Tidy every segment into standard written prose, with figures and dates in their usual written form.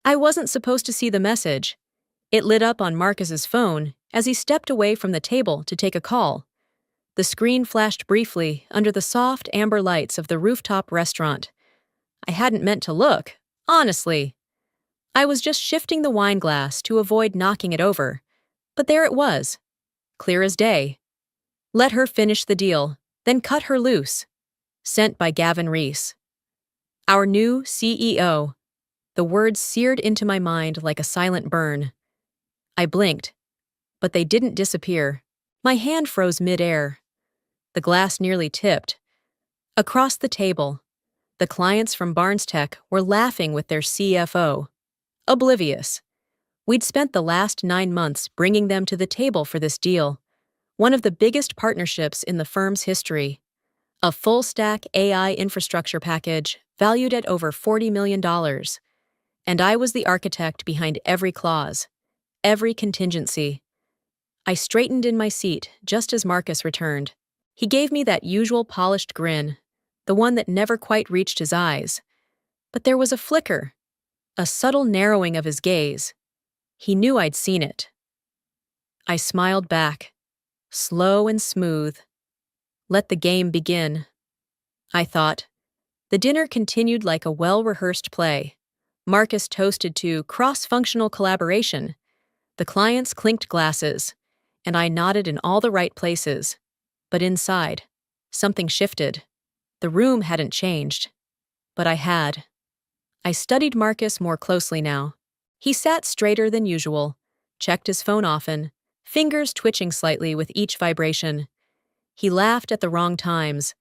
I wasn't supposed to see the message. It lit up on Marcus's phone as he stepped away from the table to take a call. The screen flashed briefly under the soft amber lights of the rooftop restaurant. I hadn't meant to look, honestly. I was just shifting the wine glass to avoid knocking it over. But there it was, clear as day. Let her finish the deal, then cut her loose. Sent by Gavin Reese. Our new CEO. The words seared into my mind like a silent burn. I blinked, but they didn't disappear. My hand froze mid-air. The glass nearly tipped. Across the table, the clients from Barnes Tech were laughing with their CFO. Oblivious. We'd spent the last 9 months bringing them to the table for this deal, one of the biggest partnerships in the firm's history. A full-stack AI infrastructure package valued at over $40 million. And I was the architect behind every clause, every contingency. I straightened in my seat just as Marcus returned. He gave me that usual polished grin, the one that never quite reached his eyes. But there was a flicker, a subtle narrowing of his gaze. He knew I'd seen it. I smiled back, slow and smooth. Let the game begin. I thought. The dinner continued like a well-rehearsed play. Marcus toasted to cross-functional collaboration. The clients clinked glasses, and I nodded in all the right places. But inside, something shifted. The room hadn't changed, but I had. I studied Marcus more closely now. He sat straighter than usual, checked his phone often, fingers twitching slightly with each vibration. He laughed at the wrong times.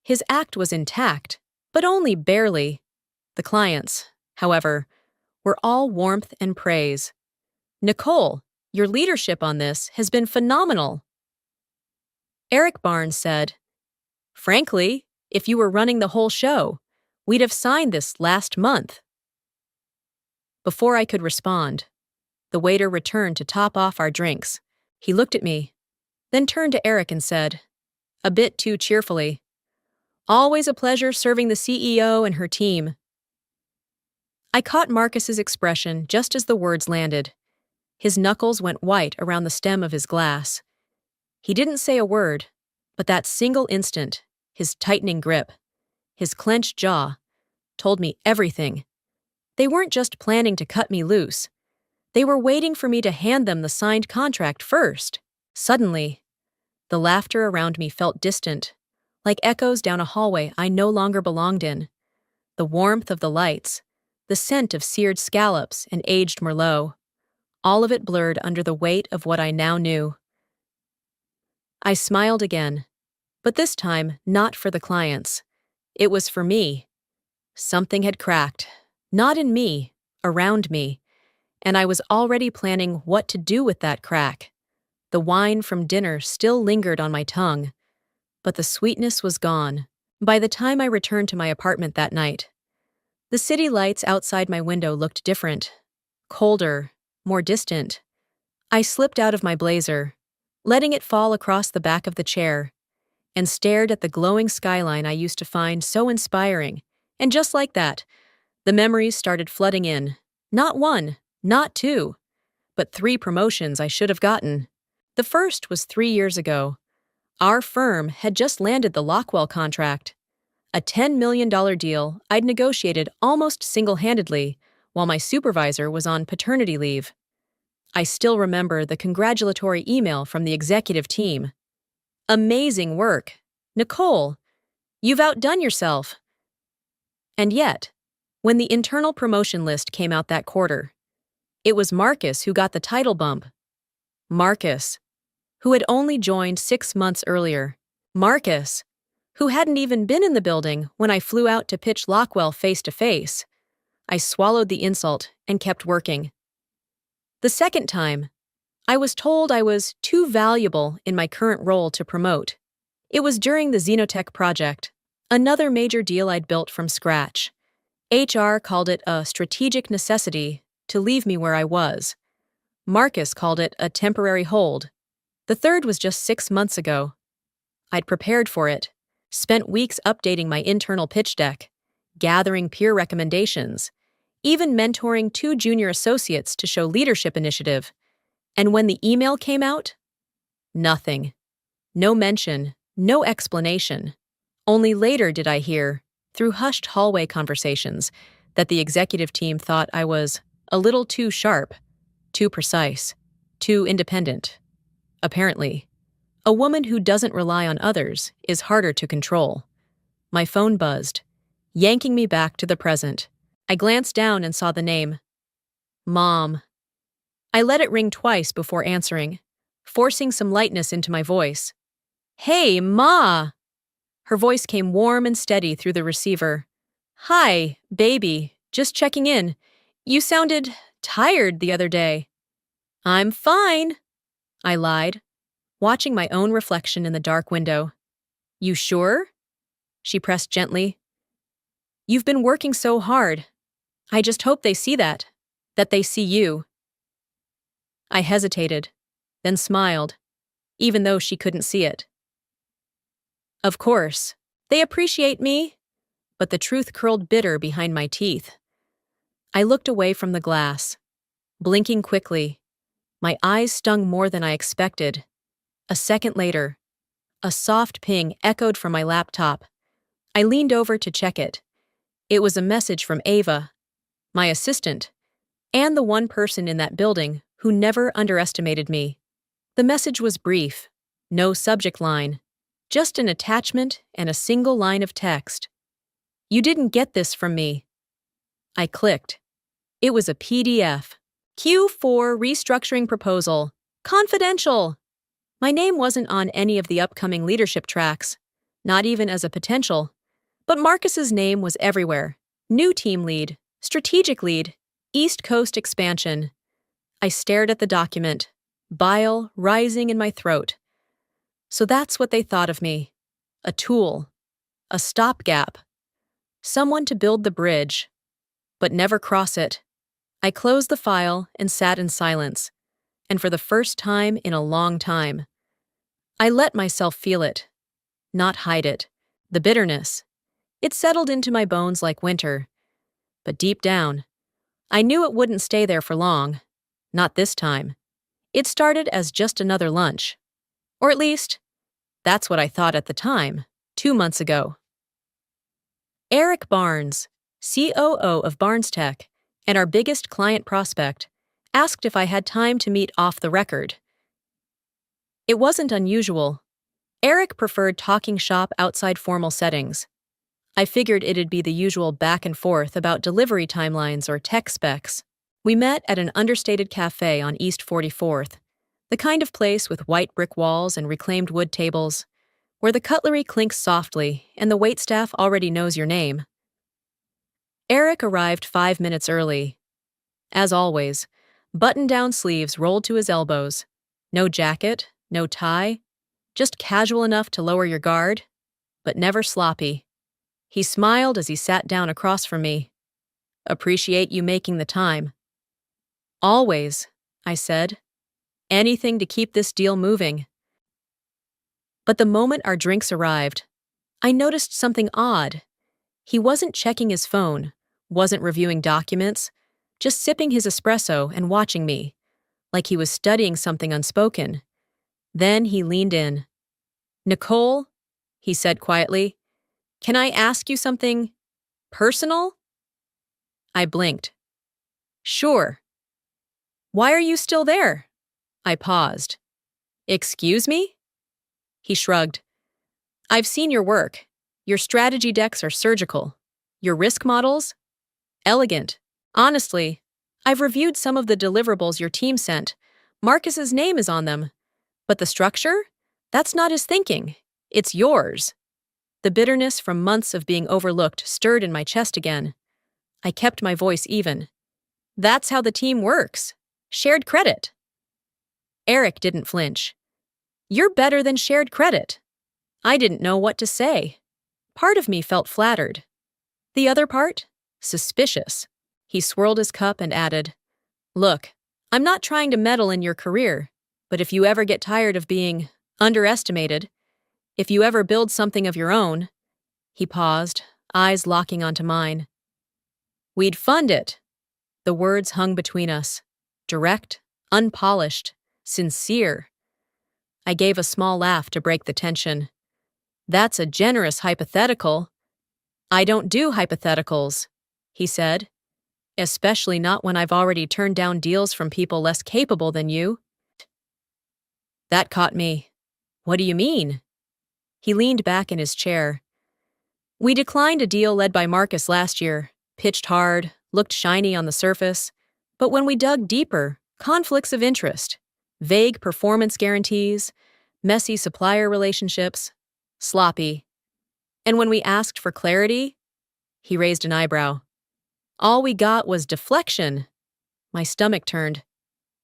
His act was intact, but only barely. The clients, however, were all warmth and praise. "Nicole, your leadership on this has been phenomenal." Eric Barnes said, "Frankly, if you were running the whole show, we'd have signed this last month." Before I could respond, the waiter returned to top off our drinks. He looked at me, then turned to Eric and said, a bit too cheerfully, "Always a pleasure serving the CEO and her team." I caught Marcus's expression just as the words landed. His knuckles went white around the stem of his glass. He didn't say a word, but that single instant, his tightening grip, his clenched jaw, told me everything. They weren't just planning to cut me loose. They were waiting for me to hand them the signed contract first. Suddenly, the laughter around me felt distant, like echoes down a hallway I no longer belonged in. The warmth of the lights, the scent of seared scallops and aged Merlot, all of it blurred under the weight of what I now knew. I smiled again, but this time not for the clients. It was for me. Something had cracked, not in me, around me, and I was already planning what to do with that crack. The wine from dinner still lingered on my tongue, but the sweetness was gone by the time I returned to my apartment that night. The city lights outside my window looked different, colder, more distant. I slipped out of my blazer, letting it fall across the back of the chair, and stared at the glowing skyline I used to find so inspiring. And just like that, the memories started flooding in. Not one, not two, but 3 promotions I should have gotten. The first was 3 years ago. Our firm had just landed the Lockwell contract, a $10 million deal I'd negotiated almost single-handedly while my supervisor was on paternity leave. I still remember the congratulatory email from the executive team. "Amazing work. Nicole, you've outdone yourself." And yet, when the internal promotion list came out that quarter, it was Marcus who got the title bump. Marcus, who had only joined 6 months earlier. Marcus, who hadn't even been in the building when I flew out to pitch Lockwell face-to-face. I swallowed the insult and kept working. The second time, I was told I was too valuable in my current role to promote. It was during the Xenotech project, another major deal I'd built from scratch. HR called it a strategic necessity to leave me where I was. Marcus called it a temporary hold. The third was just 6 months ago. I'd prepared for it, spent weeks updating my internal pitch deck, gathering peer recommendations, even mentoring 2 junior associates to show leadership initiative. And when the email came out, nothing. No mention, no explanation. Only later did I hear, through hushed hallway conversations, that the executive team thought I was a little too sharp, too precise, too independent. Apparently, a woman who doesn't rely on others is harder to control. My phone buzzed, yanking me back to the present. I glanced down and saw the name. Mom. I let it ring twice before answering, forcing some lightness into my voice. Hey, Ma! Her voice came warm and steady through the receiver. Hi, baby. Just checking in. You sounded tired the other day. I'm fine, I lied, watching my own reflection in the dark window. You sure? She pressed gently. You've been working so hard. I just hope they see that they see you. I hesitated, then smiled, even though she couldn't see it. Of course, they appreciate me, but the truth curled bitter behind my teeth. I looked away from the glass, blinking quickly. My eyes stung more than I expected. A second later, a soft ping echoed from my laptop. I leaned over to check it. It was a message from Ava, my assistant, and the one person in that building who never underestimated me. The message was brief, no subject line, just an attachment and a single line of text. You didn't get this from me. I clicked. It was a PDF. Q4 restructuring proposal. Confidential. My name wasn't on any of the upcoming leadership tracks, not even as a potential. But Marcus's name was everywhere. New team lead, strategic lead, East Coast expansion. I stared at the document, bile rising in my throat. So that's what they thought of me. A tool. A stopgap. Someone to build the bridge, but never cross it. I closed the file and sat in silence, and for the first time in a long time, I let myself feel it, not hide it. The bitterness. It settled into my bones like winter, but deep down, I knew it wouldn't stay there for long. Not this time. It started as just another lunch. Or at least, that's what I thought at the time, 2 months ago. Eric Barnes, COO of Barnes Tech, and our biggest client prospect, asked if I had time to meet off the record. It wasn't unusual. Eric preferred talking shop outside formal settings. I figured it'd be the usual back and forth about delivery timelines or tech specs. We met at an understated cafe on East 44th, the kind of place with white brick walls and reclaimed wood tables, where the cutlery clinks softly and the waitstaff already knows your name. Eric arrived 5 minutes early. As always, button-down sleeves rolled to his elbows. No jacket, no tie, just casual enough to lower your guard, but never sloppy. He smiled as he sat down across from me. Appreciate you making the time. Always, I said. Anything to keep this deal moving. But the moment our drinks arrived, I noticed something odd. He wasn't checking his phone, wasn't reviewing documents, just sipping his espresso and watching me, like he was studying something unspoken. Then he leaned in. Nicole, he said quietly, can I ask you something personal? I blinked. Sure. Why are you still there? I paused. Excuse me? He shrugged. I've seen your work. Your strategy decks are surgical. Your risk models? Elegant. Honestly, I've reviewed some of the deliverables your team sent. Marcus's name is on them. But the structure? That's not his thinking. It's yours. The bitterness from months of being overlooked stirred in my chest again. I kept my voice even. That's how the team works. Shared credit. Eric didn't flinch. You're better than shared credit. I didn't know what to say. Part of me felt flattered. The other part? Suspicious. He swirled his cup and added, Look, I'm not trying to meddle in your career, but if you ever get tired of being underestimated, if you ever build something of your own, he paused, eyes locking onto mine. We'd fund it, The words hung between us. Direct, unpolished, sincere. I gave a small laugh to break the tension. That's a generous hypothetical. I don't do hypotheticals, he said. Especially not when I've already turned down deals from people less capable than you. That caught me. What do you mean? He leaned back in his chair. We declined a deal led by Marcus last year. Pitched hard, looked shiny on the surface. But when we dug deeper, conflicts of interest, vague performance guarantees, messy supplier relationships, sloppy. And when we asked for clarity, he raised an eyebrow. All we got was deflection. My stomach turned.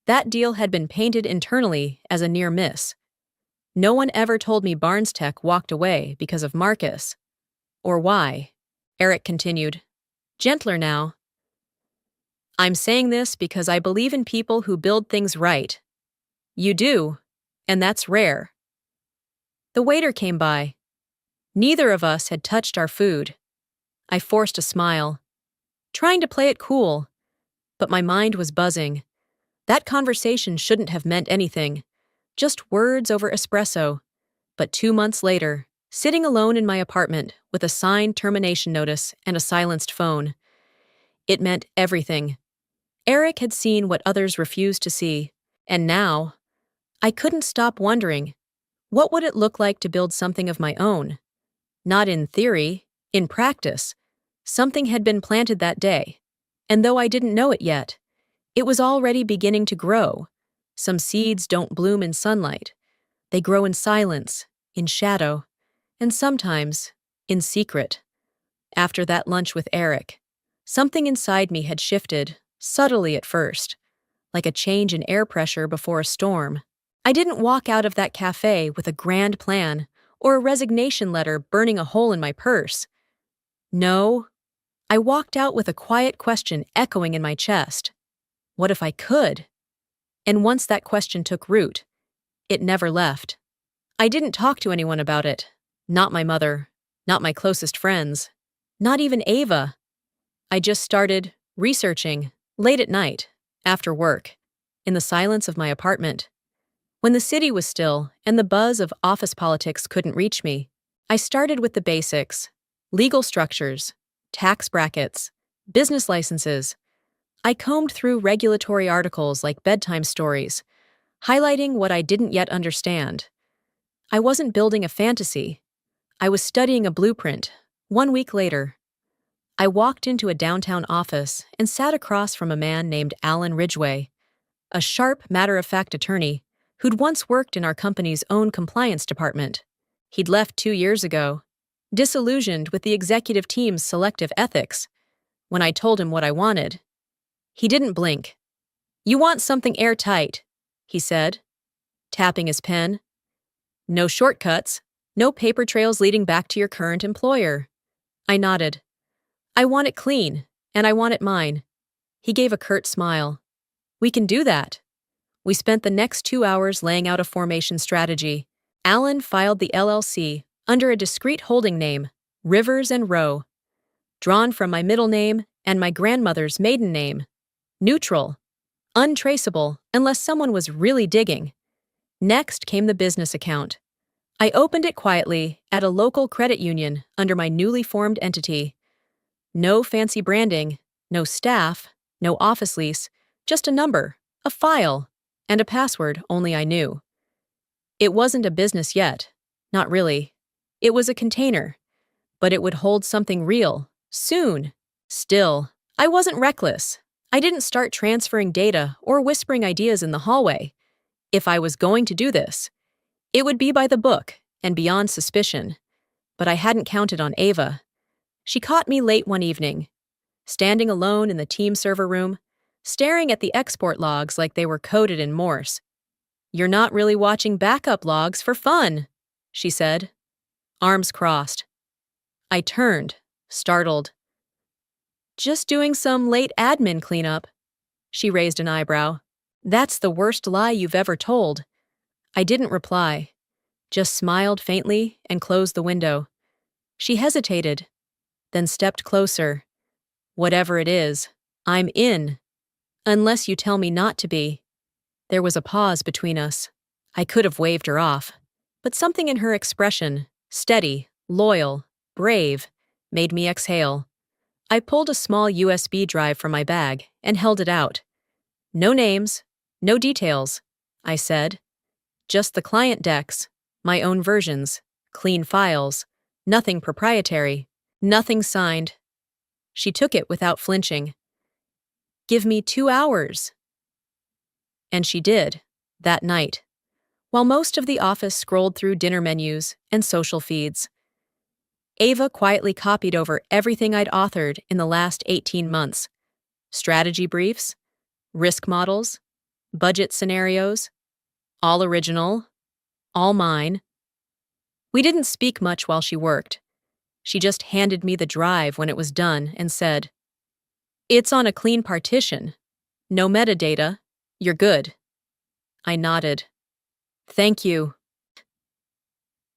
That deal had been painted internally as a near miss. No one ever told me Barnes Tech walked away because of Marcus. Or why? Eric continued. Gentler now. I'm saying this because I believe in people who build things right. You do, and that's rare. The waiter came by. Neither of us had touched our food. I forced a smile, trying to play it cool, but my mind was buzzing. That conversation shouldn't have meant anything, just words over espresso. But 2 months later, sitting alone in my apartment with a signed termination notice and a silenced phone, it meant everything. Eric had seen what others refused to see, and now, I couldn't stop wondering, what would it look like to build something of my own? Not in theory, in practice. Something had been planted that day, and though I didn't know it yet, it was already beginning to grow. Some seeds don't bloom in sunlight. They grow in silence, in shadow, and sometimes in secret. After that lunch with Eric, something inside me had shifted, subtly at first, like a change in air pressure before a storm. I didn't walk out of that cafe with a grand plan or a resignation letter burning a hole in my purse. No, I walked out with a quiet question echoing in my chest. What if I could? And once that question took root, it never left. I didn't talk to anyone about it. Not my mother, not my closest friends, not even Ava. I just started researching, late at night, after work, in the silence of my apartment. When the city was still and the buzz of office politics couldn't reach me, I started with the basics: legal structures, tax brackets, business licenses. I combed through regulatory articles like bedtime stories, highlighting what I didn't yet understand. I wasn't building a fantasy. I was studying a blueprint. 1 week later, I walked into a downtown office and sat across from a man named Alan Ridgway, a sharp, matter-of-fact attorney who'd once worked in our company's own compliance department. He'd left 2 years ago, disillusioned with the executive team's selective ethics. When I told him what I wanted, he didn't blink. You want something airtight, he said, tapping his pen. No shortcuts, no paper trails leading back to your current employer. I nodded. I want it clean, and I want it mine. He gave a curt smile. We can do that. We spent the next 2 hours laying out a formation strategy. Alan filed the LLC under a discreet holding name, Rivers and Rowe, drawn from my middle name and my grandmother's maiden name. Neutral, untraceable unless someone was really digging. Next came the business account. I opened it quietly at a local credit union under my newly formed entity. No fancy branding, no staff, no office lease, just a number, a file, and a password only I knew. It wasn't a business yet, not really. It was a container, but it would hold something real, soon. Still, I wasn't reckless. I didn't start transferring data or whispering ideas in the hallway. If I was going to do this, it would be by the book and beyond suspicion. But I hadn't counted on Ava. She caught me late one evening, standing alone in the team server room, staring at the export logs like they were coded in Morse. You're not really watching backup logs for fun, she said, arms crossed. I turned, startled. Just doing some late admin cleanup. She raised an eyebrow. That's the worst lie you've ever told. I didn't reply, just smiled faintly and closed the window. She hesitated, then stepped closer. Whatever it is, I'm in. Unless you tell me not to be. There was a pause between us. I could have waved her off, but something in her expression, steady, loyal, brave, made me exhale. I pulled a small USB drive from my bag and held it out. No names, no details, I said. Just the client decks, my own versions, clean files, nothing proprietary, nothing signed. She took it without flinching. Give me 2 hours. And she did, that night, while most of the office scrolled through dinner menus and social feeds. Ava quietly copied over everything I'd authored in the last 18 months. Strategy briefs, risk models, budget scenarios, all original, all mine. We didn't speak much while she worked. She just handed me the drive when it was done and said, "It's on a clean partition. No metadata. You're good." I nodded. "Thank you."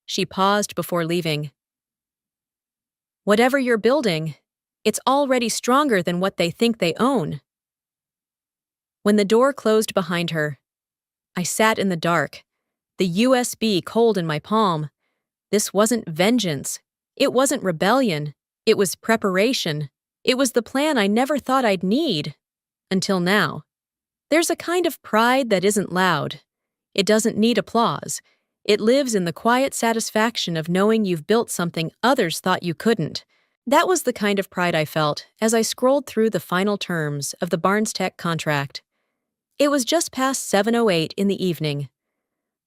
She paused before leaving. "Whatever you're building, it's already stronger than what they think they own." When the door closed behind her, I sat in the dark, the USB cold in my palm. This wasn't vengeance. It wasn't rebellion. It was preparation. It was the plan I never thought I'd need. Until now. There's a kind of pride that isn't loud. It doesn't need applause. It lives in the quiet satisfaction of knowing you've built something others thought you couldn't. That was the kind of pride I felt as I scrolled through the final terms of the Barnes Tech contract. It was just past 7:08 in the evening.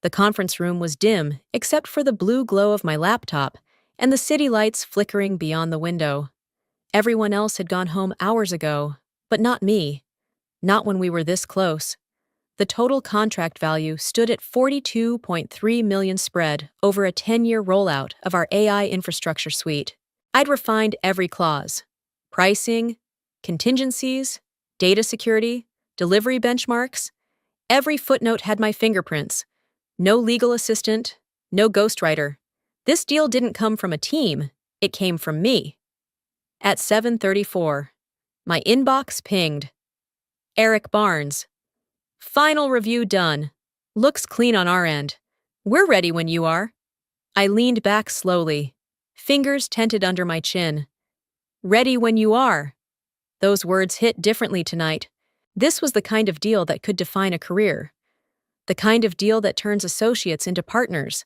The conference room was dim except for the blue glow of my laptop and the city lights flickering beyond the window. Everyone else had gone home hours ago, but not me. Not when we were this close. The total contract value stood at $42.3 million spread over a 10-year rollout of our AI infrastructure suite. I'd refined every clause. Pricing, contingencies, data security, delivery benchmarks. Every footnote had my fingerprints. No legal assistant, no ghostwriter. This deal didn't come from a team, it came from me. At 7:34, my inbox pinged. Eric Barnes. Final review done. Looks clean on our end. We're ready when you are. I leaned back slowly, fingers tented under my chin. Ready when you are. Those words hit differently tonight. This was the kind of deal that could define a career. The kind of deal that turns associates into partners,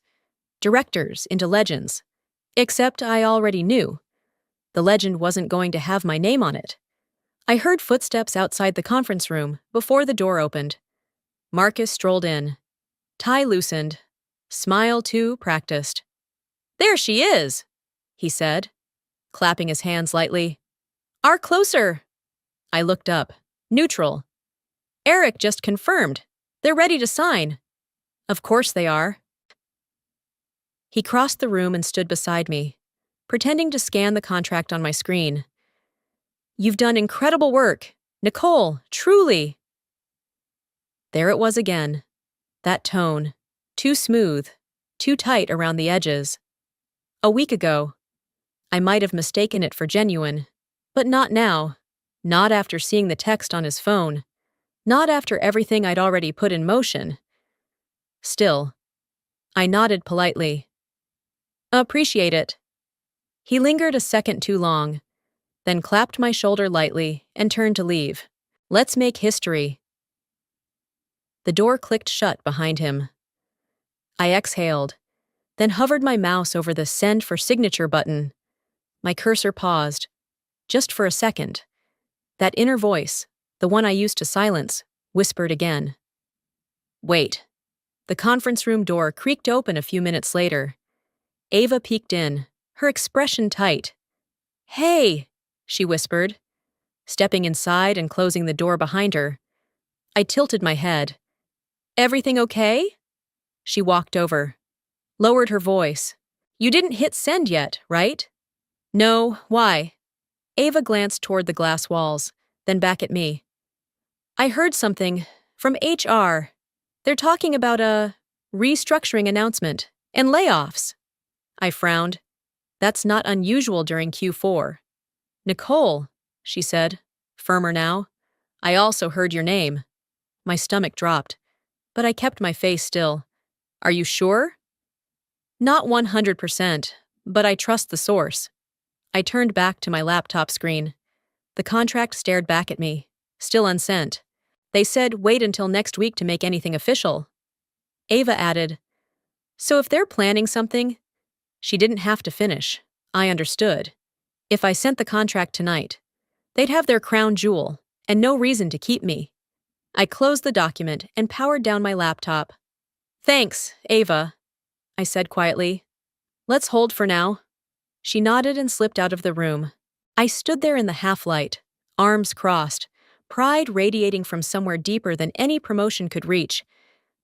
directors into legends. Except I already knew. The legend wasn't going to have my name on it. I heard footsteps outside the conference room before the door opened. Marcus strolled in. Tie loosened. Smile, too, practiced. "There she is," he said, clapping his hands lightly. "Are closer." I looked up. Neutral. Eric just confirmed. They're ready to sign. Of course they are. He crossed the room and stood beside me, pretending to scan the contract on my screen. "You've done incredible work. Nicole, truly." There it was again. That tone. Too smooth. Too tight around the edges. A week ago, I might have mistaken it for genuine, but not now. Not after seeing the text on his phone. Not after everything I'd already put in motion. Still, I nodded politely. "Appreciate it." He lingered a second too long, then clapped my shoulder lightly and turned to leave. "Let's make history." The door clicked shut behind him. I exhaled, then hovered my mouse over the Send for Signature button. My cursor paused, just for a second. That inner voice, the one I used to silence, whispered again. Wait. The conference room door creaked open a few minutes later. Ava peeked in, her expression tight. "Hey," she whispered, stepping inside and closing the door behind her. I tilted my head. "Everything okay?" She walked over, lowered her voice. "You didn't hit send yet, right?" "No, why?" Ava glanced toward the glass walls, then back at me. "I heard something from HR. They're talking about a restructuring announcement and layoffs." I frowned. That's not unusual during Q4. "Nicole," she said, firmer now. I also heard your name. My stomach dropped, but I kept my face still. Are you sure? Not 100%, but I trust the source. I turned back to my laptop screen. The contract stared back at me, still unsent. They said wait until next week to make anything official. Ava added, so if they're planning something, she didn't have to finish. I understood. If I sent the contract tonight, they'd have their crown jewel and no reason to keep me. I closed the document and powered down my laptop. Thanks, Ava, I said quietly. Let's hold for now. She nodded and slipped out of the room. I stood there in the half-light, arms crossed, pride radiating from somewhere deeper than any promotion could reach,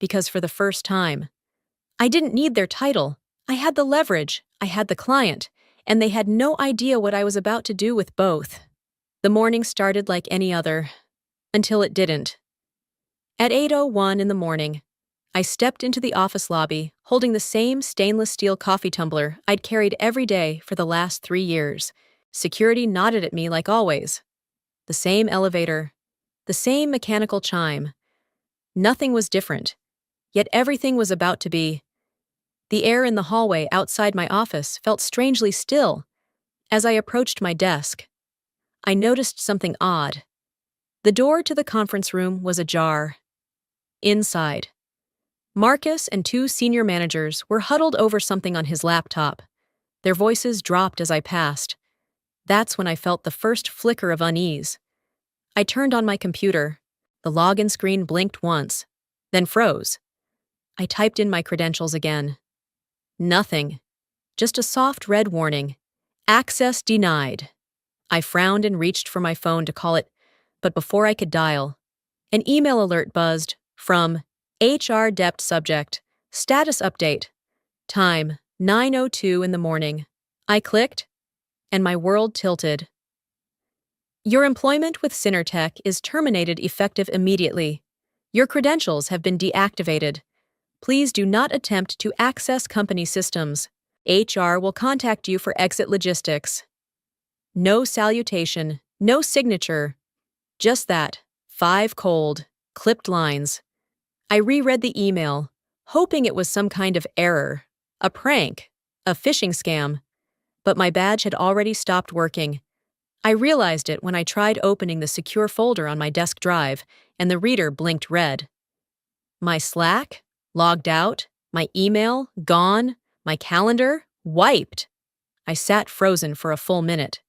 because for the first time, I didn't need their title. I had the leverage, I had the client, and they had no idea what I was about to do with both. The morning started like any other, until it didn't. At 8:01 in the morning, I stepped into the office lobby, holding the same stainless steel coffee tumbler I'd carried every day for the last 3 years. Security nodded at me like always. The same elevator, the same mechanical chime. Nothing was different, yet everything was about to be. The air in the hallway outside my office felt strangely still. As I approached my desk, I noticed something odd. The door to the conference room was ajar. Inside, Marcus and 2 senior managers were huddled over something on his laptop. Their voices dropped as I passed. That's when I felt the first flicker of unease. I turned on my computer. The login screen blinked once, then froze. I typed in my credentials again. Nothing. Just a soft red warning. Access denied. I frowned and reached for my phone to call it, but before I could dial, an email alert buzzed from HR Dept Subject, Status Update. Time, 9:02 in the morning. I clicked, and my world tilted. Your employment with Synertech is terminated effective immediately. Your credentials have been deactivated. Please do not attempt to access company systems. HR will contact you for exit logistics. No salutation, no signature. Just that, 5 cold, clipped lines. I reread the email, hoping it was some kind of error, a prank, a phishing scam. But my badge had already stopped working. I realized it when I tried opening the secure folder on my desk drive, and the reader blinked red. My Slack? Logged out? My email? Gone? My calendar? Wiped! I sat frozen for a full minute.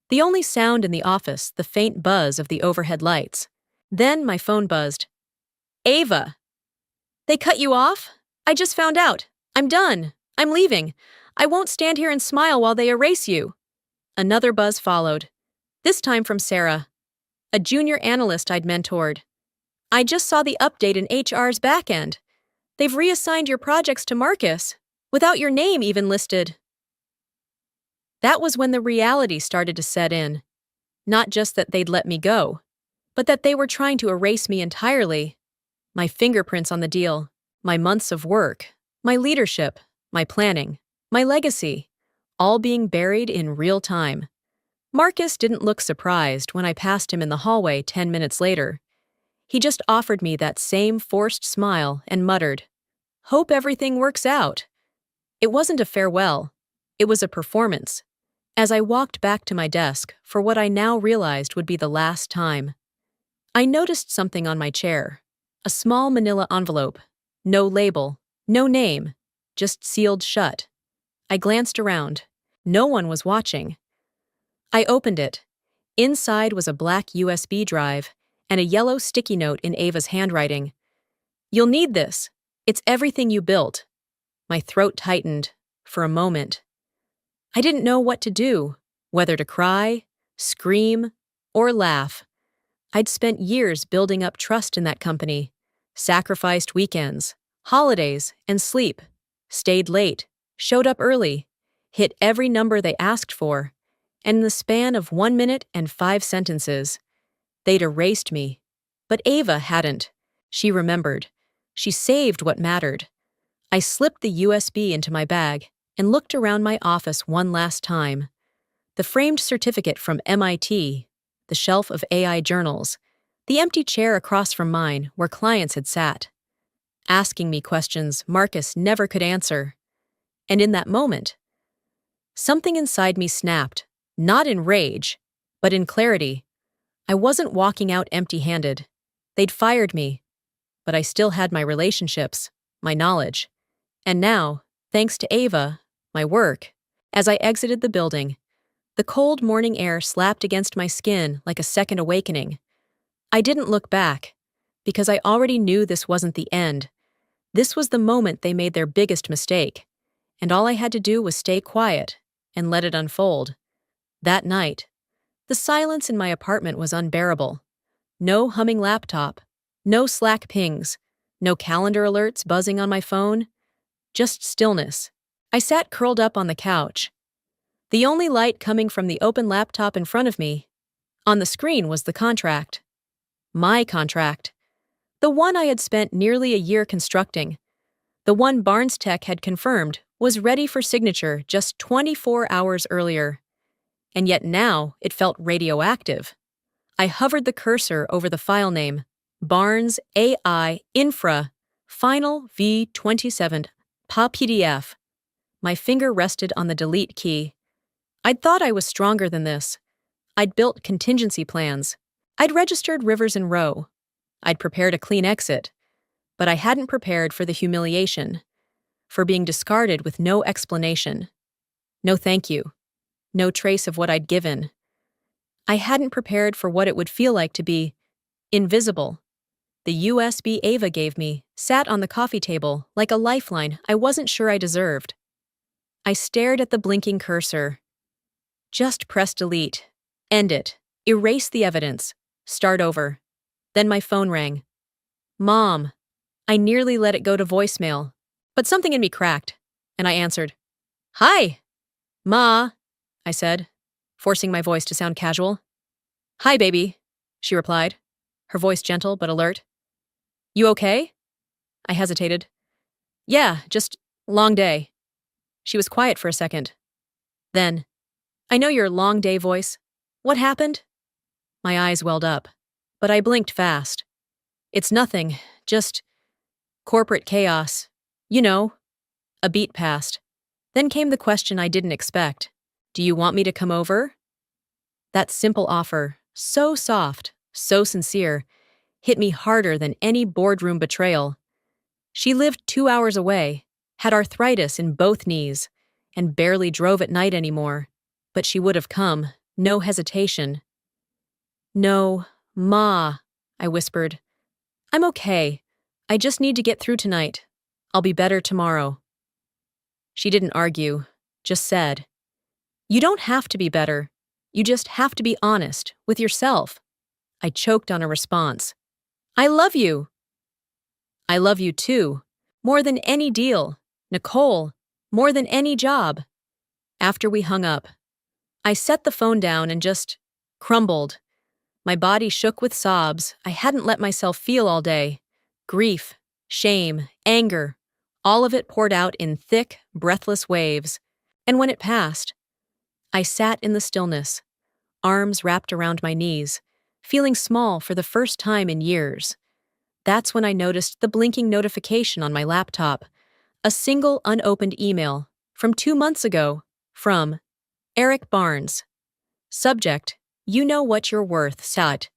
The only sound in the office, the faint buzz of the overhead lights. Then my phone buzzed. Ava! They cut you off? I just found out. I'm done. I'm leaving. I won't stand here and smile while they erase you. Another buzz followed, this time from Sarah, a junior analyst I'd mentored. I just saw the update in HR's backend. They've reassigned your projects to Marcus, without your name even listed. That was when the reality started to set in. Not just that they'd let me go, but that they were trying to erase me entirely. My fingerprints on the deal, my months of work, my leadership, my planning, my legacy, all being buried in real time. Marcus didn't look surprised when I passed him in the hallway 10 minutes later. He just offered me that same forced smile and muttered, "Hope everything works out." It wasn't a farewell. It was a performance. As I walked back to my desk for what I now realized would be the last time, I noticed something on my chair. A small manila envelope. No label, no name, just sealed shut. I glanced around. No one was watching. I opened it. Inside was a black USB drive and a yellow sticky note in Ava's handwriting. "You'll need this. It's everything you built." My throat tightened for a moment. I didn't know what to do, whether to cry, scream, or laugh. I'd spent years building up trust in that company, sacrificed weekends, holidays, and sleep, stayed late, showed up early, hit every number they asked for, and in the span of 1 minute and 5 sentences, they'd erased me. But Ava hadn't. She remembered. She saved what mattered. I slipped the USB into my bag and looked around my office one last time. The framed certificate from MIT, the shelf of AI journals, The empty chair across from mine, where clients had sat, asking me questions Marcus never could answer. And in that moment, something inside me snapped, not in rage, but in clarity. I wasn't walking out empty-handed. They'd fired me, but I still had my relationships, my knowledge. And now, thanks to Ava, my work, as I exited the building, the cold morning air slapped against my skin like a second awakening. I didn't look back, because I already knew this wasn't the end. This was the moment they made their biggest mistake, and all I had to do was stay quiet and let it unfold. That night, the silence in my apartment was unbearable. No humming laptop, no Slack pings, no calendar alerts buzzing on my phone, just stillness. I sat curled up on the couch, the only light coming from the open laptop in front of me. On the screen was the contract. My contract. The one I had spent nearly a year constructing. The one Barnes Tech had confirmed was ready for signature just 24 hours earlier. And yet now it felt radioactive. I hovered the cursor over the file name, Barnes AI Infra, Final V27, PA PDF. My finger rested on the delete key. I'd thought I was stronger than this. I'd built contingency plans. I'd registered Rivers in Row. I'd prepared a clean exit. But I hadn't prepared for the humiliation, for being discarded with no explanation. No thank you. No trace of what I'd given. I hadn't prepared for what it would feel like to be invisible. The USB Ava gave me sat on the coffee table like a lifeline I wasn't sure I deserved. I stared at the blinking cursor. Just press delete. End it. Erase the evidence. Start over. Then my phone rang. Mom. I nearly let it go to voicemail, but something in me cracked, and I answered. Hi. Ma, I said, forcing my voice to sound casual. Hi, baby, she replied, her voice gentle but alert. You okay? I hesitated. Yeah, just long day. She was quiet for a second. Then, I know your long day voice. What happened? My eyes welled up, but I blinked fast. It's nothing, just corporate chaos. You know. A beat passed. Then came the question I didn't expect. Do you want me to come over? That simple offer, so soft, so sincere, hit me harder than any boardroom betrayal. She lived 2 hours away, had arthritis in both knees, and barely drove at night anymore. But she would have come, no hesitation. No, Ma, I whispered. I'm okay. I just need to get through tonight. I'll be better tomorrow. She didn't argue, just said, You don't have to be better. You just have to be honest with yourself. I choked on a response. I love you. I love you too. More than any deal. Nicole, more than any job. After we hung up, I set the phone down and just crumbled. My body shook with sobs I hadn't let myself feel all day. Grief, shame, anger, all of it poured out in thick, breathless waves. And when it passed, I sat in the stillness, arms wrapped around my knees, feeling small for the first time in years. That's when I noticed the blinking notification on my laptop, a single unopened email from 2 months ago, from Eric Barnes. Subject, You know what you're worth, sat.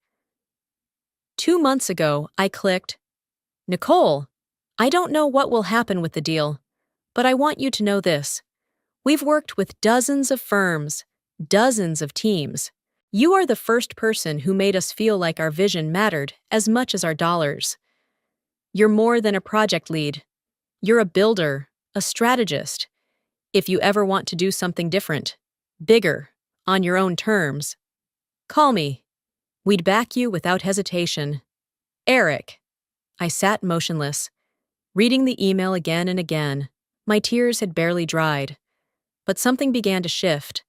2 months ago, I clicked, Nicole, I don't know what will happen with the deal, but I want you to know this. We've worked with dozens of firms, dozens of teams. You are the first person who made us feel like our vision mattered as much as our dollars. You're more than a project lead. You're a builder, a strategist. If you ever want to do something different, bigger, on your own terms, call me. We'd back you without hesitation. Eric. I sat motionless, reading the email again and again. My tears had barely dried. But something began to shift.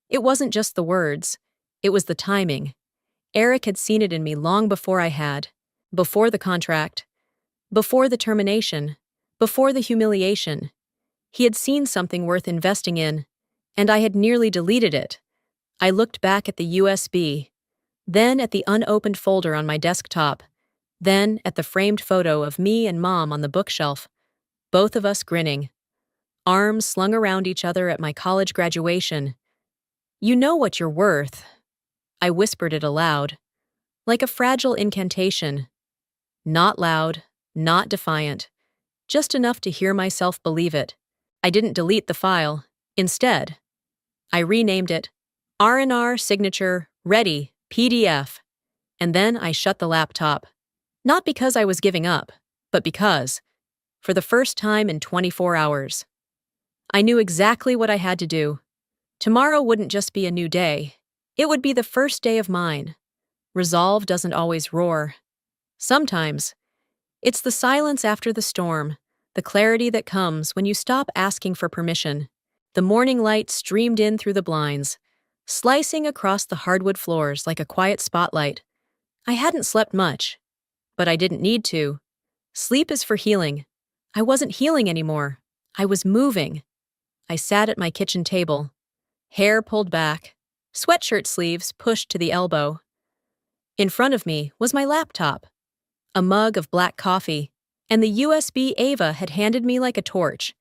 It wasn't just the words. It was the timing. Eric had seen it in me long before I had. Before the contract. Before the termination. Before the humiliation. He had seen something worth investing in, and I had nearly deleted it. I looked back at the USB. then at the unopened folder on my desktop, then at the framed photo of me and Mom on the bookshelf, both of us grinning, arms slung around each other at my college graduation. "You know what you're worth." I whispered it aloud, like a fragile incantation. Not loud, not defiant, just enough to hear myself believe it. I didn't delete the file. Instead, I renamed it R&R Signature Ready PDF, and then I shut the laptop. Not because I was giving up, but because, for the first time in 24 hours, I knew exactly what I had to do. Tomorrow wouldn't just be a new day. It would be the first day of mine. Resolve doesn't always roar. Sometimes, it's the silence after the storm, the clarity that comes when you stop asking for permission. The morning light streamed in through the blinds, slicing across the hardwood floors like a quiet spotlight. I hadn't slept much, but I didn't need to. Sleep is for healing. I wasn't healing anymore. I was moving. I sat at my kitchen table, hair pulled back, sweatshirt sleeves pushed to the elbow. In front of me was my laptop, a mug of black coffee, and the USB Ava had handed me like a torch.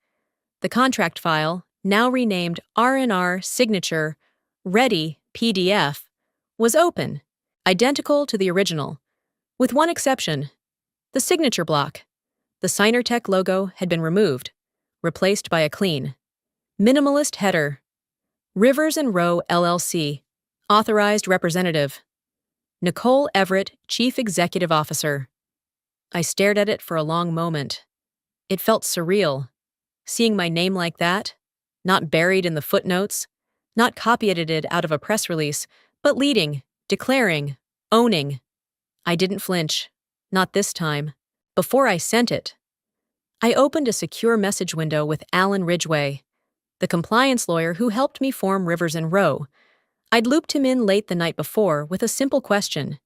The contract file, now renamed R&R Signature Ready PDF, was open, identical to the original, with one exception: the signature block. The Signertech logo had been removed, replaced by a clean, minimalist header. Rivers and Rowe LLC, Authorized Representative. Nicole Everett, Chief Executive Officer. I stared at it for a long moment. It felt surreal. Seeing my name like that, not buried in the footnotes, not copy-edited out of a press release, but leading, declaring, owning. I didn't flinch. Not this time. Before I sent it, I opened a secure message window with Alan Ridgway, the compliance lawyer who helped me form Rivers and Rowe. I'd looped him in late the night before with a simple question.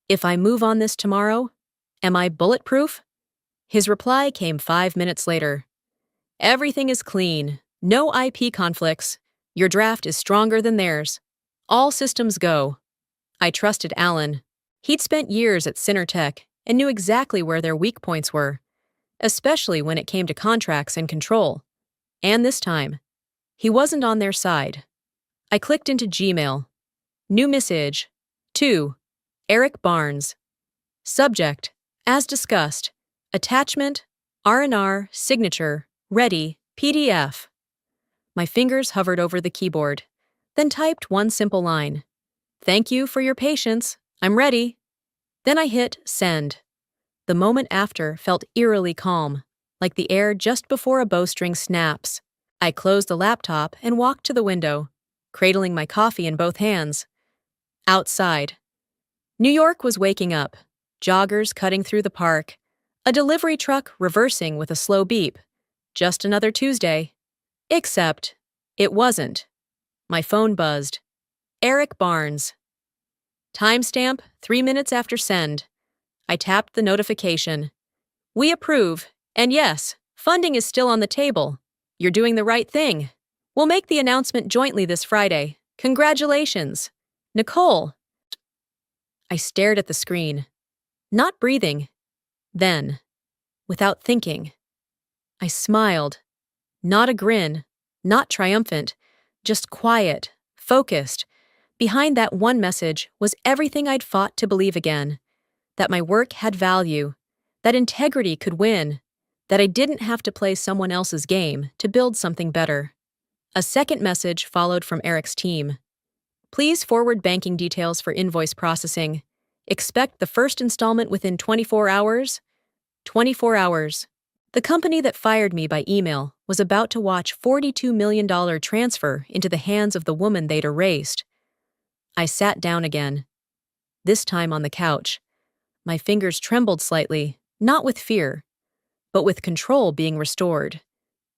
If I move on this tomorrow, am I bulletproof? His reply came 5 minutes later. Everything is clean. No IP conflicts. Your draft is stronger than theirs. All systems go. I trusted Alan. He'd spent years at Signertech and knew exactly where their weak points were, especially when it came to contracts and control. And this time, he wasn't on their side. I clicked into Gmail. New message. 2. Eric Barnes. Subject, as discussed. Attachment, R&R, signature, ready, PDF. My fingers hovered over the keyboard, then typed one simple line. Thank you for your patience. I'm ready. Then I hit send. The moment after felt eerily calm, like the air just before a bowstring snaps. I closed the laptop and walked to the window, cradling my coffee in both hands. Outside, New York was waking up, joggers cutting through the park, a delivery truck reversing with a slow beep. Just another Tuesday. Except, it wasn't. My phone buzzed. Eric Barnes. Timestamp 3 minutes after send. I tapped the notification. We approve, and yes, funding is still on the table. You're doing the right thing. We'll make the announcement jointly this Friday. Congratulations. Nicole. I stared at the screen, not breathing. Then, without thinking, I smiled. Not a grin, not triumphant, just quiet, focused. Behind that one message was everything I'd fought to believe again. That my work had value, that integrity could win, that I didn't have to play someone else's game to build something better. A second message followed from Eric's team. Please forward banking details for invoice processing. Expect the first installment within 24 hours. 24 hours. The company that fired me by email was about to watch $42 million transfer into the hands of the woman they'd erased. I sat down again, this time on the couch. My fingers trembled slightly, not with fear, but with control being restored.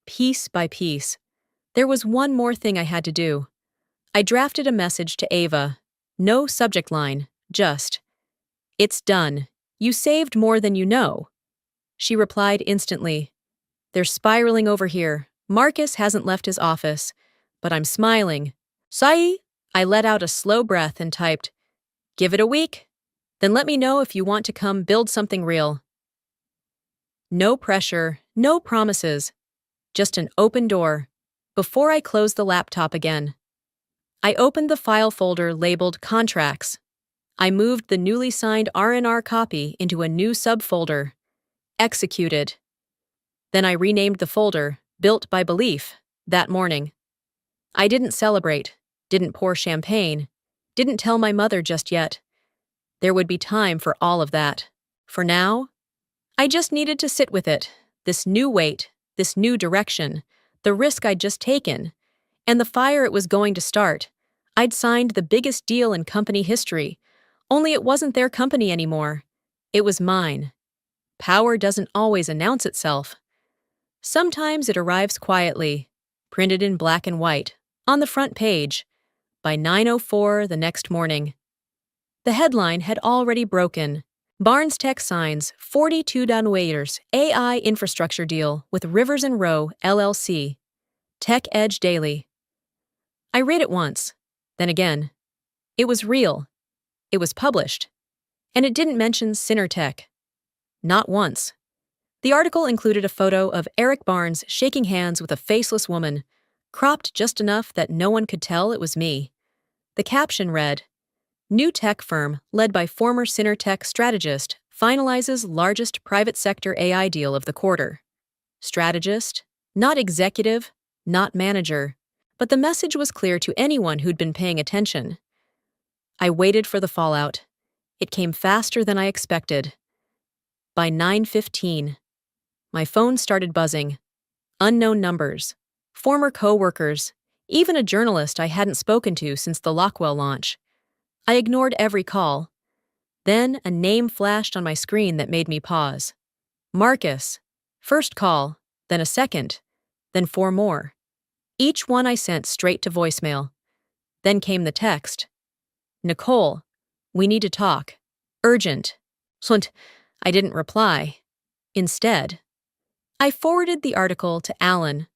Piece by piece. There was one more thing I had to do. I drafted a message to Ava. No subject line, just, "It's done. You saved more than you know." She replied instantly. They're spiraling over here. Marcus hasn't left his office, but I'm smiling. Sai? I let out a slow breath and typed, Give it a week? Then let me know if you want to come build something real. No pressure, no promises, just an open door. Before I closed the laptop again, I opened the file folder labeled Contracts. I moved the newly signed R&R copy into a new subfolder, Executed. Then I renamed the folder, Built by Belief, that morning. I didn't celebrate, didn't pour champagne, didn't tell my mother just yet. There would be time for all of that. For now, I just needed to sit with it, this new weight, this new direction, the risk I'd just taken, and the fire it was going to start. I'd signed the biggest deal in company history, only it wasn't their company anymore. It was mine. Power doesn't always announce itself. Sometimes it arrives quietly, printed in black and white, on the front page, by 9:04 the next morning. The headline had already broken. Barnes Tech signs $42 AI infrastructure deal with Rivers & Rowe, LLC. Tech Edge Daily. I read it once, then again. It was real. It was published. And it didn't mention Synertech. Not once. The article included a photo of Eric Barnes shaking hands with a faceless woman, cropped just enough that no one could tell it was me. The caption read, New tech firm, led by former Synertech strategist, finalizes largest private sector AI deal of the quarter. Strategist, not executive, not manager, but the message was clear to anyone who'd been paying attention. I waited for the fallout. It came faster than I expected. By 9:15, my phone started buzzing. Unknown numbers, former co-workers, even a journalist I hadn't spoken to since the Lockwell launch. I ignored every call. Then a name flashed on my screen that made me pause. Marcus. First call, then a second, then 4 more. Each one I sent straight to voicemail. Then came the text. Nicole, we need to talk. Urgent. Slunt. I didn't reply. Instead, I forwarded the article to Alan,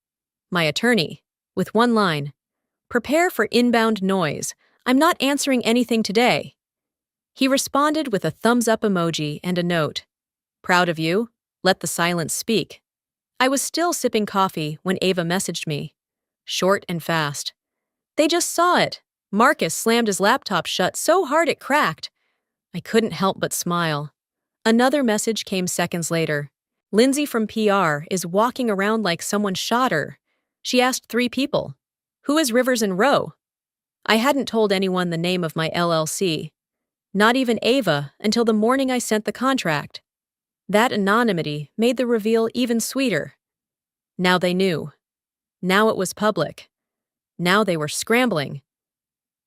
my attorney, with one line. Prepare for inbound noise. I'm not answering anything today. He responded with a thumbs-up emoji and a note. Proud of you. Let the silence speak. I was still sipping coffee when Ava messaged me. Short and fast. They just saw it. Marcus slammed his laptop shut so hard it cracked. I couldn't help but smile. Another message came seconds later. Lindsay from PR is walking around like someone shot her. She asked 3 people. Who is Rivers & Rowe? I hadn't told anyone the name of my LLC. Not even Ava until the morning I sent the contract. That anonymity made the reveal even sweeter. Now they knew. Now it was public. Now they were scrambling.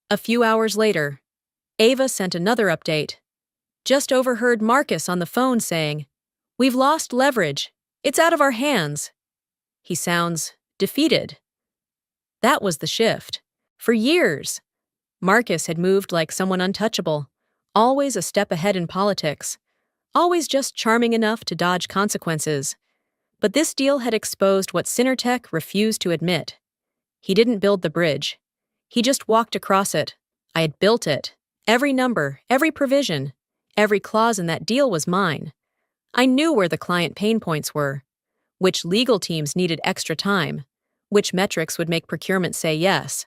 A few hours later, Ava sent another update. Just overheard Marcus on the phone saying, We've lost leverage. It's out of our hands. He sounds defeated. That was the shift. For years, Marcus had moved like someone untouchable, always a step ahead in politics, always just charming enough to dodge consequences. But this deal had exposed what Synertech refused to admit. He didn't build the bridge. He just walked across it. I had built it. Every number, every provision, every clause in that deal was mine. I knew where the client pain points were, which legal teams needed extra time, which metrics would make procurement say yes.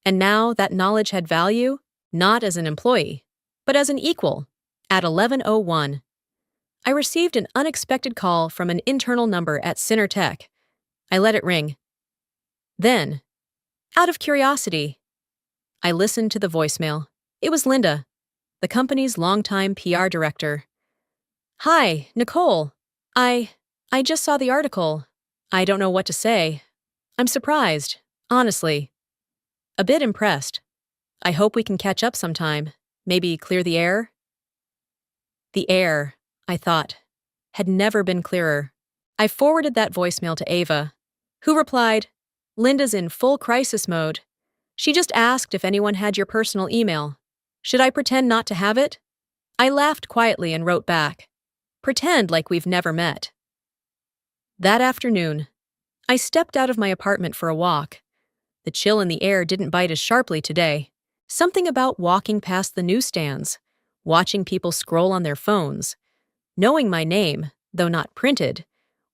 And now that knowledge had value, not as an employee, but as an equal. At 11:01, I received an unexpected call from an internal number at Synertech. I let it ring. Then, out of curiosity, I listened to the voicemail. It was Linda, the company's longtime PR director. Hi, Nicole. I just saw the article. I don't know what to say. I'm surprised, honestly. A bit impressed. I hope we can catch up sometime. Maybe clear the air? The air, I thought, had never been clearer. I forwarded that voicemail to Ava, who replied, Linda's in full crisis mode. She just asked if anyone had your personal email. Should I pretend not to have it? I laughed quietly and wrote back, pretend like we've never met. That afternoon, I stepped out of my apartment for a walk. The chill in the air didn't bite as sharply today. Something about walking past the newsstands, watching people scroll on their phones, knowing my name, though not printed,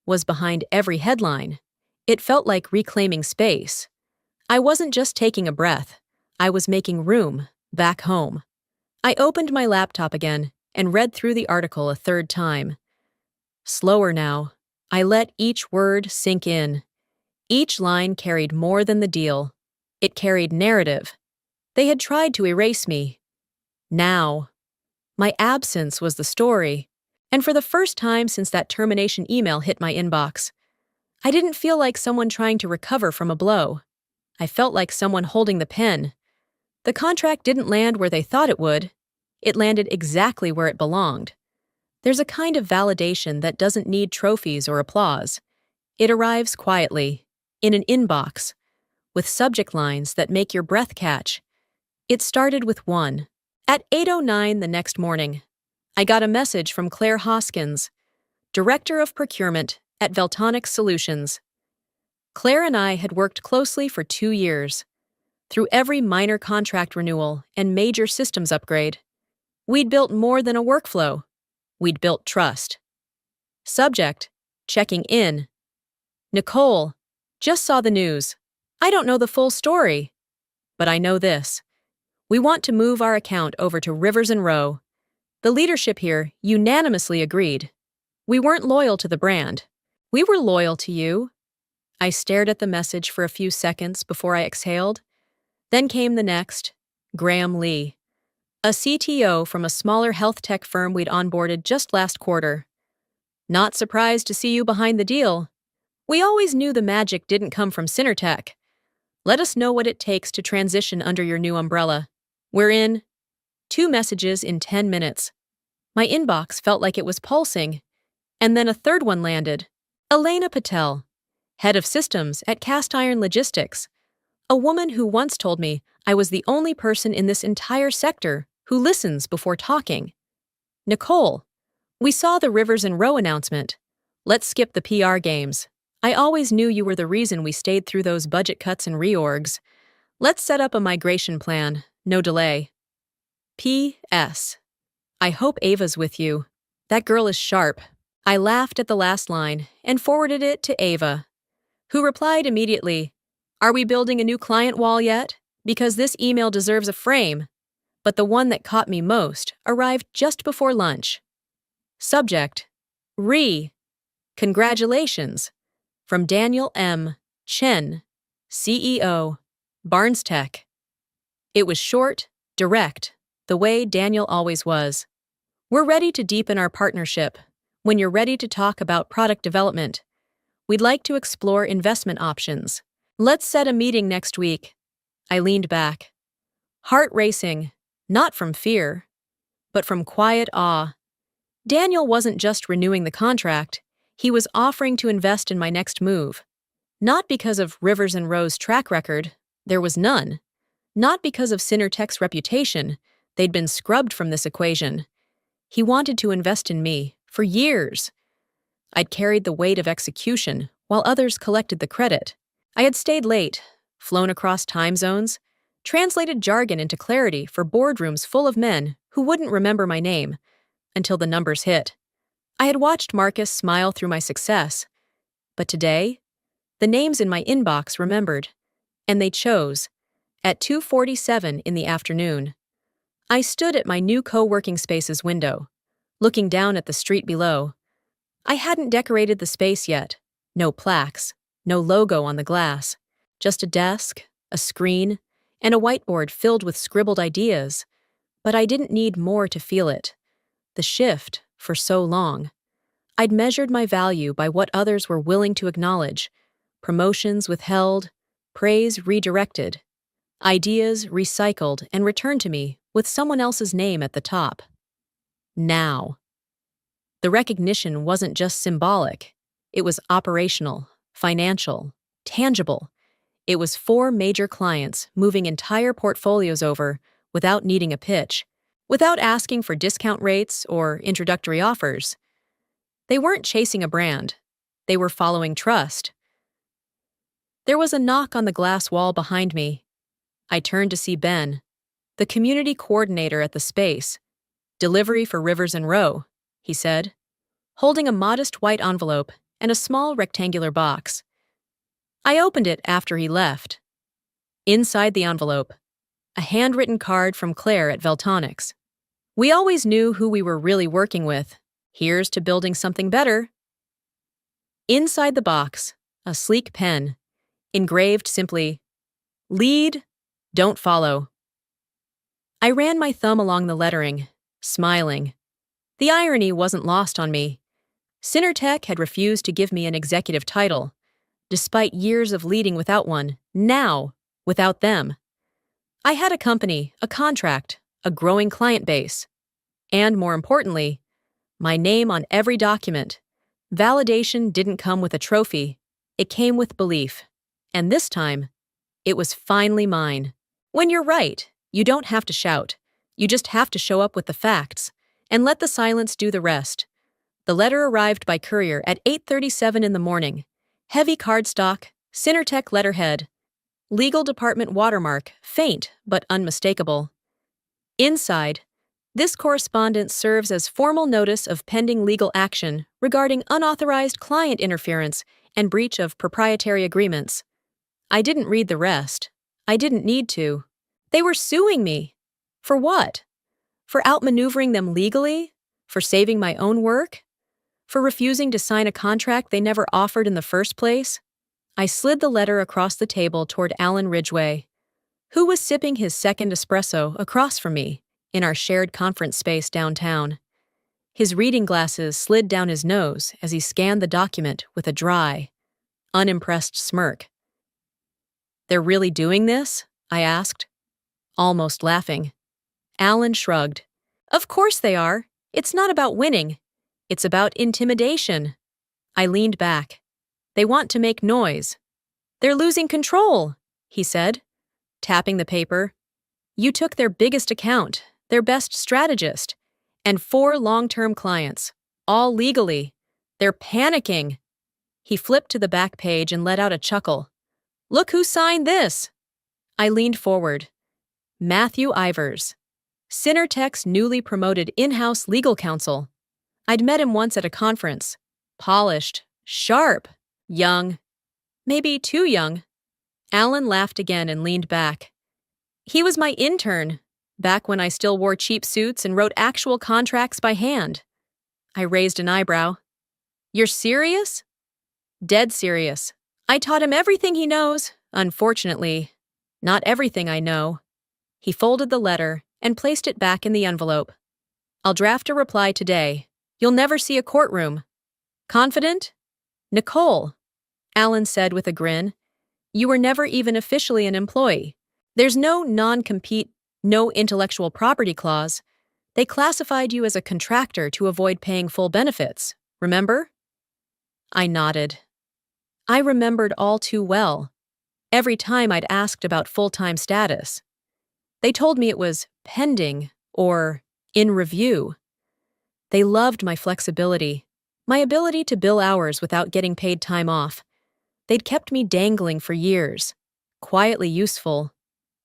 was behind every headline. It felt like reclaiming space. I wasn't just taking a breath. I was making room, back home. I opened my laptop again and read through the article a third time. Slower now. I let each word sink in. Each line carried more than the deal. It carried narrative. They had tried to erase me. Now, my absence was the story. And for the first time since that termination email hit my inbox, I didn't feel like someone trying to recover from a blow. I felt like someone holding the pen. The contract didn't land where they thought it would. It landed exactly where it belonged. There's a kind of validation that doesn't need trophies or applause. It arrives quietly, in an inbox, with subject lines that make your breath catch. It started with one. At 8:09 the next morning, I got a message from Claire Hoskins, Director of Procurement at Veltonics Solutions. Claire and I had worked closely for 2 years. Through every minor contract renewal and major systems upgrade, we'd built more than a workflow. We'd built trust. Subject, checking in. Nicole, just saw the news. I don't know the full story, but I know this. We want to move our account over to Rivers and Rowe. The leadership here unanimously agreed. We weren't loyal to the brand. We were loyal to you. I stared at the message for a few seconds before I exhaled. Then came the next, Graham Lee, a CTO from a smaller health tech firm we'd onboarded just last quarter. Not surprised to see you behind the deal. We always knew the magic didn't come from Synertech. Let us know what it takes to transition under your new umbrella. We're in. 2 messages in 10 minutes. My inbox felt like it was pulsing. And then a third one landed. Elena Patel, head of systems at Cast Iron Logistics, a woman who once told me I was the only person in this entire sector who listens before talking. Nicole, we saw the Rivers and Rowe announcement. Let's skip the PR games. I always knew you were the reason we stayed through those budget cuts and reorgs. Let's set up a migration plan, no delay. P.S. I hope Ava's with you. That girl is sharp. I laughed at the last line and forwarded it to Ava, who replied immediately, Are we building a new client wall yet? Because this email deserves a frame. But the one that caught me most arrived just before lunch. Subject, Congratulations. From Daniel M. Chen, CEO, Barnes Tech. It was short, direct, the way Daniel always was. We're ready to deepen our partnership. When you're ready to talk about product development, we'd like to explore investment options. Let's set a meeting next week. I leaned back. Heart racing, not from fear, but from quiet awe. Daniel wasn't just renewing the contract, he was offering to invest in my next move. Not because of Rivers and Rowe's track record, there was none. Not because of Synertech's reputation, they'd been scrubbed from this equation. He wanted to invest in me, for years. I'd carried the weight of execution, while others collected the credit. I had stayed late, flown across time zones, translated jargon into clarity for boardrooms full of men who wouldn't remember my name until the numbers hit. I had watched Marcus smile through my success. But today, the names in my inbox remembered, and they chose. At 2:47 in the afternoon, I stood at my new co-working space's window, looking down at the street below. I hadn't decorated the space yet. No plaques, no logo on the glass. Just a desk, a screen, and a whiteboard filled with scribbled ideas. But I didn't need more to feel it. The shift, for so long. I'd measured my value by what others were willing to acknowledge. Promotions withheld, praise redirected. Ideas recycled and returned to me with someone else's name at the top. Now. The recognition wasn't just symbolic. It was operational, financial, tangible. It was 4 major clients moving entire portfolios over without needing a pitch, without asking for discount rates or introductory offers. They weren't chasing a brand. They were following trust. There was a knock on the glass wall behind me. I turned to see Ben, The community coordinator at the space. Delivery for Rivers and Row, he said, holding a modest white envelope and a small rectangular box. I opened it after he left. Inside the envelope, a handwritten card from Claire at Veltonics. We always knew who we were really working with. Here's to building something better. Inside the box, a sleek pen, engraved simply, "Lead, don't follow." I ran my thumb along the lettering, smiling. The irony wasn't lost on me. Synertech had refused to give me an executive title, despite years of leading without one, now, without them. I had a company, a contract, a growing client base, and more importantly, my name on every document. Validation didn't come with a trophy, it came with belief. And this time, it was finally mine. When you're right, you don't have to shout. You just have to show up with the facts, and let the silence do the rest. The letter arrived by courier at 8:37 in the morning. Heavy cardstock, Synertech letterhead. Legal department watermark, faint but unmistakable. Inside, this correspondence serves as formal notice of pending legal action regarding unauthorized client interference and breach of proprietary agreements. I didn't read the rest. I didn't need to. They were suing me. For what? For outmaneuvering them legally? For saving my own work? For refusing to sign a contract they never offered in the first place? I slid the letter across the table toward Alan Ridgway, who was sipping his second espresso across from me in our shared conference space downtown. His reading glasses slid down his nose as he scanned the document with a dry, unimpressed smirk. "They're really doing this?" I asked, almost laughing. Alan shrugged. "Of course they are. It's not about winning. It's about intimidation." I leaned back. "They want to make noise. They're losing control," he said, tapping the paper. "You took their biggest account, their best strategist, and 4 long-term clients, all legally. They're panicking." He flipped to the back page and let out a chuckle. "Look who signed this." I leaned forward. Matthew Ivers, Synertech's newly promoted in-house legal counsel. I'd met him once at a conference. Polished, sharp, young. Maybe too young. Alan laughed again and leaned back. "He was my intern, back when I still wore cheap suits and wrote actual contracts by hand." I raised an eyebrow. "You're serious?" "Dead serious. I taught him everything he knows, unfortunately. Not everything I know." He folded the letter and placed it back in the envelope. "I'll draft a reply today. You'll never see a courtroom." "Confident?" "Nicole," Alan said with a grin, "you were never even officially an employee. There's no non-compete, no intellectual property clause. They classified you as a contractor to avoid paying full benefits, remember?" I nodded. I remembered all too well. Every time I'd asked about full-time status. They told me it was pending or in review. They loved my flexibility, my ability to bill hours without getting paid time off. They'd kept me dangling for years, quietly useful,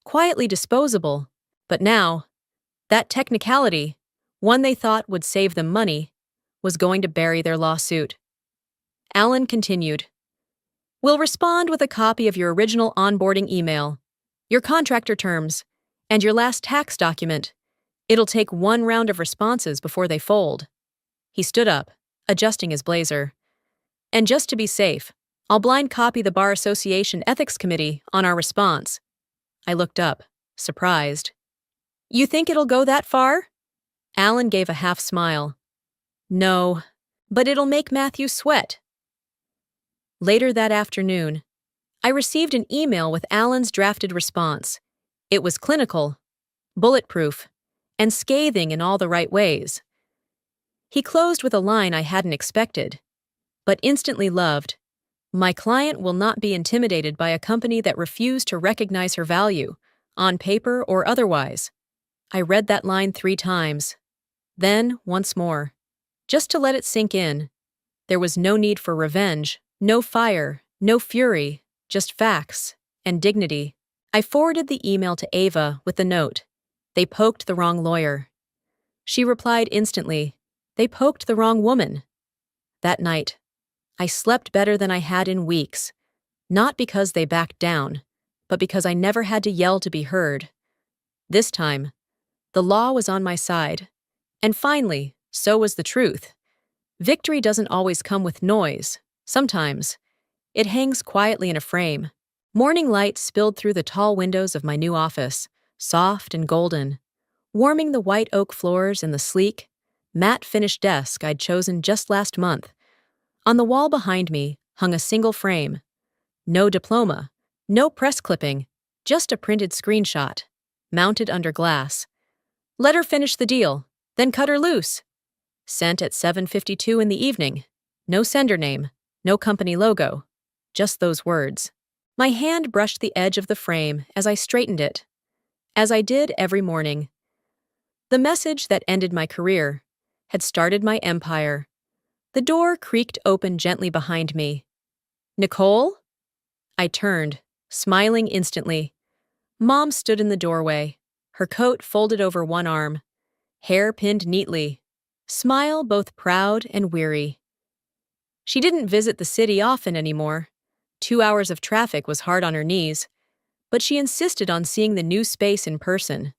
quietly disposable. But now, that technicality, one they thought would save them money, was going to bury their lawsuit. Alan continued. "We'll respond with a copy of your original onboarding email, your contractor terms, and your last tax document. It'll take 1 round of responses before they fold." He stood up, adjusting his blazer. "And just to be safe, I'll blind copy the Bar Association Ethics Committee on our response." I looked up, surprised. "You think it'll go that far?" Alan gave a half smile. "No, but it'll make Matthew sweat." Later that afternoon, I received an email with Alan's drafted response. It was clinical, bulletproof, and scathing in all the right ways. He closed with a line I hadn't expected, but instantly loved. "My client will not be intimidated by a company that refused to recognize her value, on paper or otherwise." I read that line 3 times, then once more, just to let it sink in. There was no need for revenge, no fire, no fury, just facts and dignity. I forwarded the email to Ava with the note. They poked the wrong lawyer. She replied instantly, they poked the wrong woman. That night, I slept better than I had in weeks, not because they backed down, but because I never had to yell to be heard. This time, the law was on my side. And finally, so was the truth. Victory doesn't always come with noise. Sometimes, it hangs quietly in a frame. Morning light spilled through the tall windows of my new office, soft and golden, warming the white oak floors and the sleek, matte finished desk I'd chosen just last month. On the wall behind me hung a single frame. No diploma, no press clipping, just a printed screenshot, mounted under glass. Let her finish the deal, then cut her loose. Sent at 7:52 in the evening. No sender name, no company logo, just those words. My hand brushed the edge of the frame as I straightened it, as I did every morning. The message that ended my career had started my empire. The door creaked open gently behind me. Nicole? I turned, smiling instantly. Mom stood in the doorway, her coat folded over one arm, hair pinned neatly, smile both proud and weary. She didn't visit the city often anymore. 2 hours of traffic was hard on her knees, but she insisted on seeing the new space in person.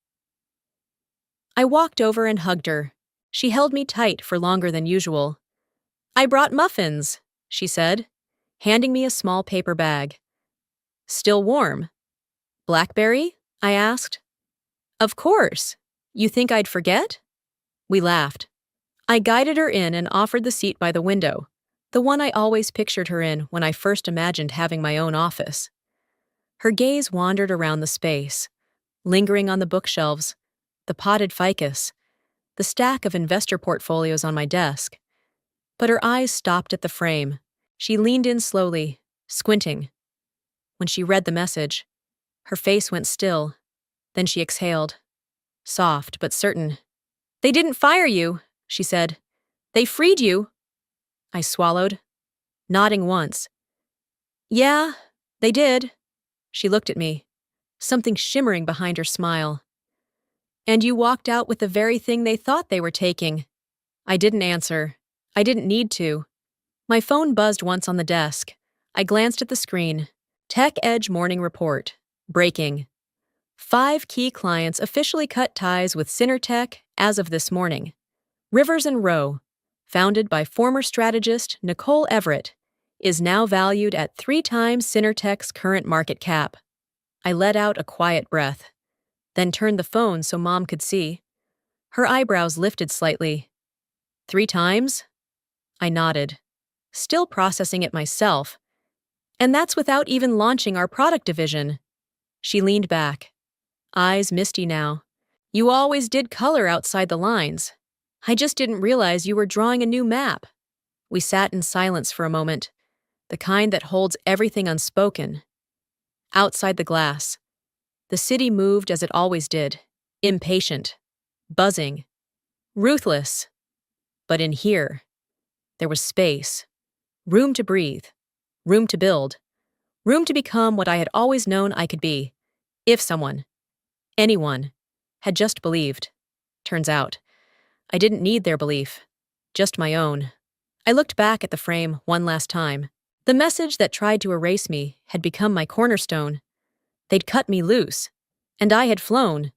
I walked over and hugged her. She held me tight for longer than usual. I brought muffins, she said, handing me a small paper bag. Still warm. Blackberry? I asked. Of course. You think I'd forget? We laughed. I guided her in and offered the seat by the window, the one I always pictured her in when I first imagined having my own office. Her gaze wandered around the space, lingering on the bookshelves, the potted ficus, the stack of investor portfolios on my desk. But her eyes stopped at the frame. She leaned in slowly, squinting. When she read the message, her face went still. Then she exhaled, soft but certain. They didn't fire you, she said. They freed you. I swallowed, nodding once. Yeah, they did. She looked at me, something shimmering behind her smile. And you walked out with the very thing they thought they were taking. I didn't answer. I didn't need to. My phone buzzed once on the desk. I glanced at the screen. Tech Edge Morning Report. Breaking. 5 key clients officially cut ties with Synertech as of this morning. Rivers & Rowe, founded by former strategist Nicole Everett, is now valued at 3 times Synertech's current market cap. I let out a quiet breath, then turned the phone so Mom could see. Her eyebrows lifted slightly. 3 times? I nodded, still processing it myself. And that's without even launching our product division. She leaned back, eyes misty now. You always did color outside the lines. I just didn't realize you were drawing a new map. We sat in silence for a moment, the kind that holds everything unspoken. Outside the glass, the city moved as it always did, impatient, buzzing, ruthless. But in here, there was space, room to breathe, room to build, room to become what I had always known I could be, if someone, anyone, had just believed. Turns out, I didn't need their belief, just my own. I looked back at the frame one last time. The message that tried to erase me had become my cornerstone. They'd cut me loose, and I had flown,